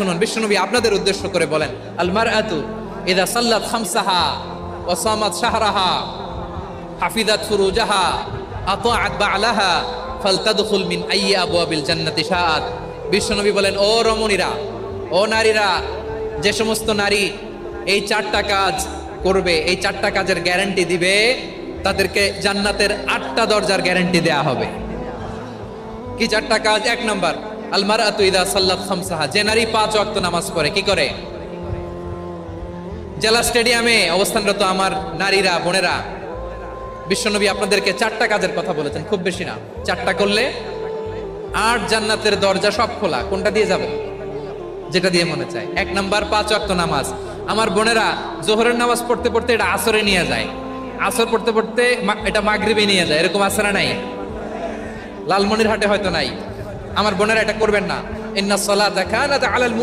শুনুন, বিশ্বনবী আপনাদের উদ্দেশ্য করে বলেন, আল মারআতু ইযা সাল্লাত খামসাহা ওয়া সামাত শাহরাহা হাফিজাত ফুরুজাহা আতাআত বা'লাহা ফালতাদখুল মিন আইয়ি আবওয়াবিল জান্নাতি শাআত। বিশ্বনবী বলেন, ও রমণীরা, ও নারীরা, যে সমস্ত নারী এই চারটা কাজ করবে, এই চারটা কাজের গ্যারান্টি দিবে, তাদেরকে জান্নাতের 8টা দরজার গ্যারান্টি দেয়া হবে। কি চারটা কাজ? এক নাম্বার, আল মারআতু ইযা সাল্লাত খামসাহা, যে নারী 5 ওয়াক্ত নামাজ পড়ে। কি করে? জেলা স্টেডিয়ামে অবস্থানরত আমার নারীরা, বোনেরা, বিশ্বনবী আপনাদেরকে 4টা কাজের কথা বলেছেন, খুব বেশি না। 4টা করলে 8 জান্নাতের দরজা সব খোলা। কোনটা দিয়ে যাবে? যেটা দিয়ে মনে চায়। এক নাম্বার, 5 ওয়াক্ত নামাজ। আমার বোনেরা জোহরের নামাজ পড়তে পড়তে এটা আসরে নিয়ে যায়, আসর পড়তে পড়তে এটা মাগরিবে নিয়ে যায়। এরকম আসরা নাই? লালমনিরহাটে হয়তো নাই। আমার বোনেরা এটা করবেন না। ইন্নাস সালাতা কানাত আলাল